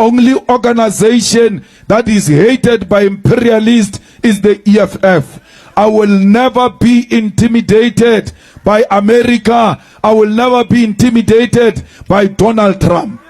only organization that is hated by imperialists is the EFF. I will never be intimidated by America. I will never be intimidated by Donald Trump.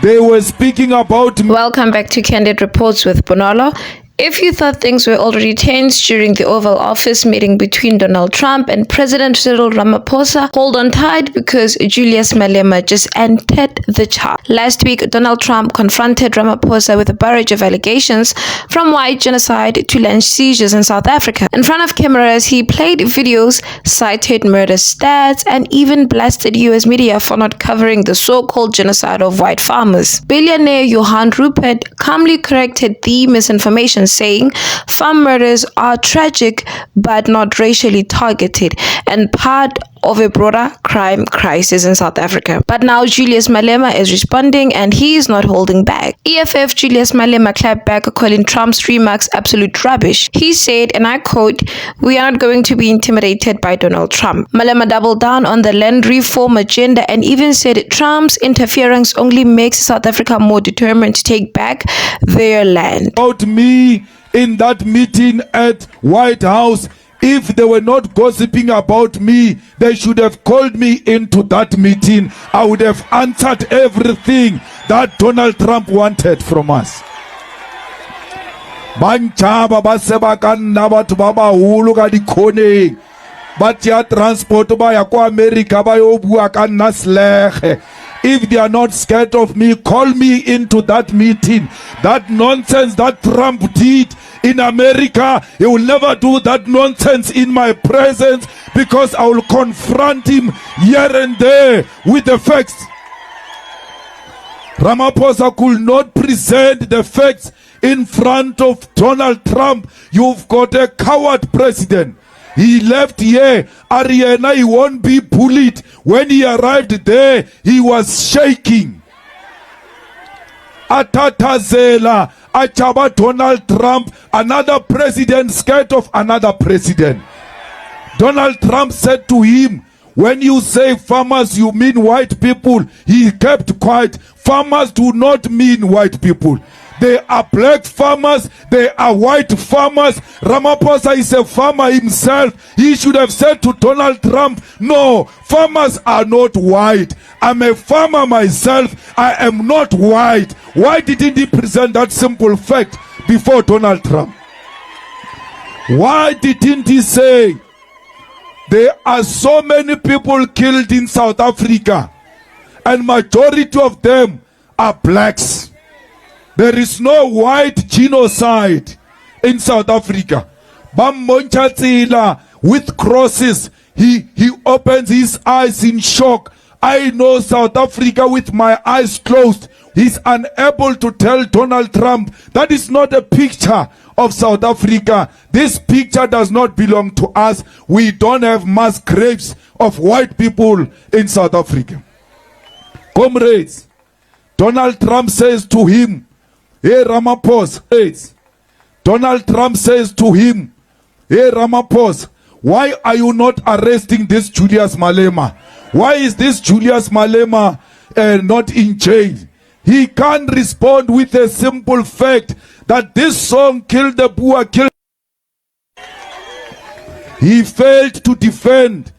They were speaking about... Welcome back to Candid Reports with Bonolo. If you thought things were already tense during the Oval Office meeting between Donald Trump and President Cyril Ramaphosa, hold on tight because Julius Malema just entered the chart. Last week, Donald Trump confronted Ramaphosa with a barrage of allegations from white genocide to land seizures in South Africa. In front of cameras, he played videos, cited murder stats, and even blasted US media for not covering the so-called genocide of white farmers. Billionaire Johan Rupert calmly corrected the misinformation, saying farm murders are tragic but not racially targeted and part of a broader crime crisis in South Africa. But now Julius Malema is responding and he is not holding back. EFF Julius Malema clapped back, calling Trump's remarks absolute rubbish. He said, and I quote, "We are not going to be intimidated by Donald Trump." Malema doubled down on the land reform agenda and even said Trump's interference only makes South Africa more determined to take back their land. About me in that meeting at White House, if they were not gossiping about me, they should have called me into that meeting. I would have answered everything that Donald Trump wanted from us. Banchaba basebakanna batho ba baholo ka dikhoneng ba tya transport ba ya kwa America ba yo bua ka nna slege. If they are not scared of me, call me into that meeting. That nonsense that Trump did in America, he will never do that nonsense in my presence, because I will confront him here and there with the facts. Ramaphosa could not present the facts in front of Donald Trump. You've got a coward president. He left here, Ariana, he won't be bullied. When he arrived there, he was shaking. Atatazela, Achaba Donald Trump, another president scared of another president. Donald Trump said to him, "When you say farmers, you mean white people." He kept quiet. Farmers do not mean white people. They are black farmers, they are white farmers. Ramaphosa is a farmer himself. He should have said to Donald Trump, "No, farmers are not white. I'm a farmer myself. I am not white." Why didn't he present that simple fact before Donald Trump? Why didn't he say, there are so many people killed in South Africa and majority of them are blacks? There is no white genocide in South Africa. Bammonchatsila with crosses. He opens his eyes in shock. I know South Africa with my eyes closed. He's unable to tell Donald Trump that is not a picture of South Africa. This picture does not belong to us. We don't have mass graves of white people in South Africa. Comrades, Donald Trump says to him, "Hey Ramaphosa," Donald Trump says to him, "Hey Ramaphosa, why are you not arresting this Julius Malema? Why is this Julius Malema not in jail?" He can't respond with a simple fact that this song killed the Boer, killed. He failed to defend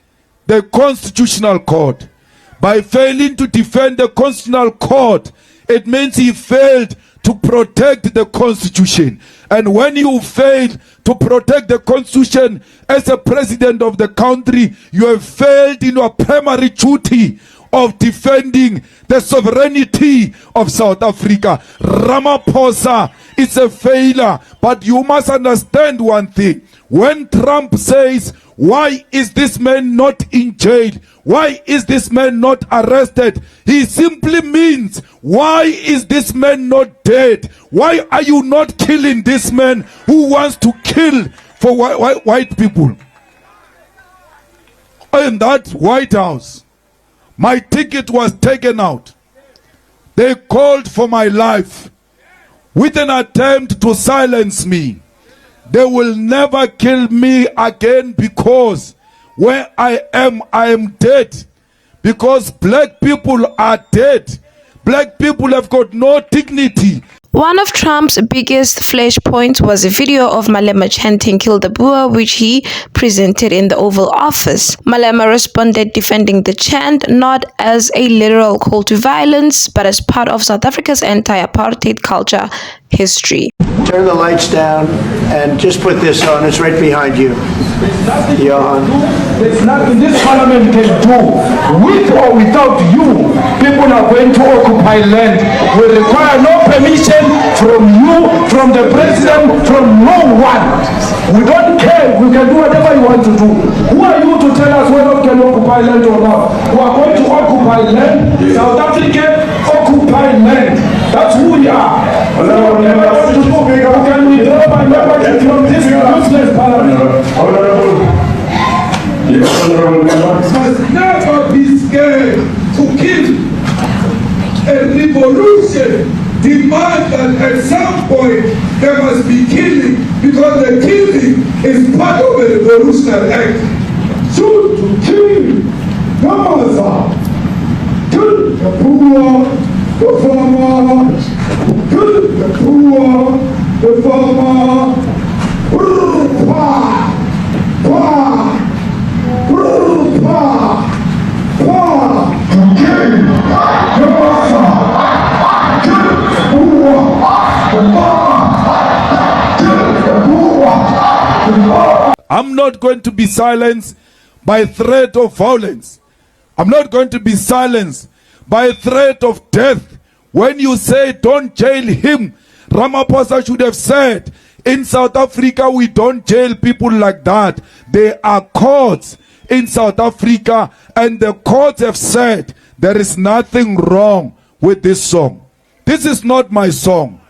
the Constitutional Court. By failing to defend the Constitutional Court, it means he failed to protect the Constitution. And when you fail to protect the Constitution as a president of the country, you have failed in your primary duty of defending the sovereignty of South Africa. Ramaphosa is a failure, but you must understand one thing. When Trump says, "Why is this man not in jail? Why is this man not arrested?" he simply means, why is this man not dead? Why are you not killing this man who wants to kill for white people? In that White House, my ticket was taken out. They called for my life with an attempt to silence me. They will never kill me again, because where I am dead. Because black people are dead. Black people have got no dignity. One of Trump's biggest flashpoints was a video of Malema chanting "Kill the Boer," which he presented in the Oval Office. Malema responded defending the chant not as a literal call to violence, but as part of South Africa's anti-apartheid culture history. Turn the lights down and just put this on. It's right behind you. Johan. There's nothing this parliament can do. With or without you, people are going to occupy land. We require no permission from you, from the president, from no one. We don't care. We can do whatever you want to do. Who are you to tell us whether we can occupy land or not? We are going to occupy land. South Africa occupy land. That's who we are. Can we draw my membership from this useless parliament? Must never be scared to kill. A revolution demands that at some point there must be killing, because the killing is part of a revolutionary act. Shoot to kill the mother, kill the poor, the farmer, kill the poor, the farmer. I'm not going to be silenced by threat of violence. I'm not going to be silenced by threat of death. When you say don't jail him, Ramaphosa should have said, in South Africa we don't jail people like that. There are courts in South Africa, and the courts have said there is nothing wrong with this song. This is not my song.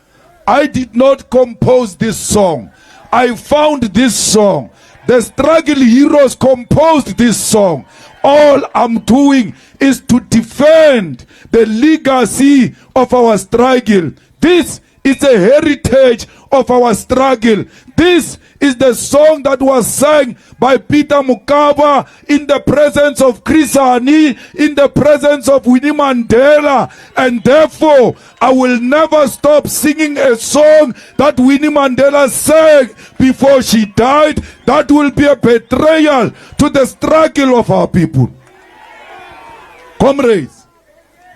I did not compose this song. I found this song. The struggle heroes composed this song. All I'm doing is to defend the legacy of our struggle. This is a heritage of our struggle. This is the song that was sung by Peter Mokaba in the presence of Chris Hani, in the presence of Winnie Mandela, and therefore I will never stop singing a song that Winnie Mandela sang before she died. That will be a betrayal to the struggle of our people. Comrades,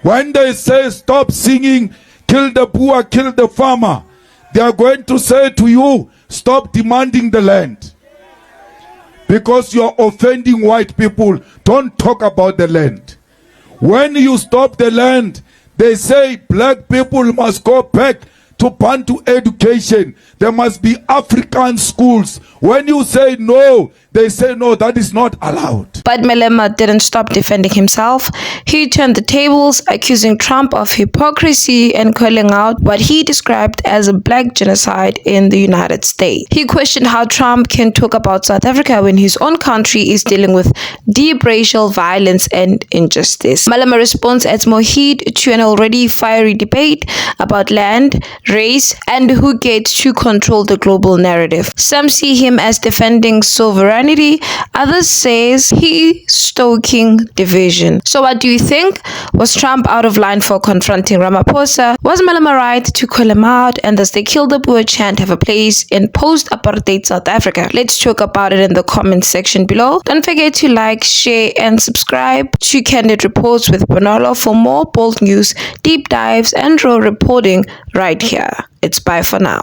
when they say stop singing "Kill the Boer, kill the farmer," they are going to say to you, stop demanding the land. Because you are offending white people. Don't talk about the land. When you stop the land, they say black people must go back to Bantu education. There must be African schools. When you say no, they say no, that is not allowed. But Malema didn't stop defending himself. He turned the tables, accusing Trump of hypocrisy and calling out what he described as a black genocide in the United States. He questioned how Trump can talk about South Africa when his own country is dealing with deep racial violence and injustice. Malema responds adds more heat to an already fiery debate about land, race, and who gets to control the global narrative. Some see him as defending sovereignty, others says he stoking division. So what do you think? Was Trump out of line for confronting Ramaphosa? Was Malema right to call him out? And does the "Kill the Boer" chant have a place in post-apartheid South Africa? Let's talk about it in the comment section below. Don't forget to like, share, and subscribe to Candid Reports with Bonolo for more bold news, deep dives, and raw reporting right here. It's bye for now.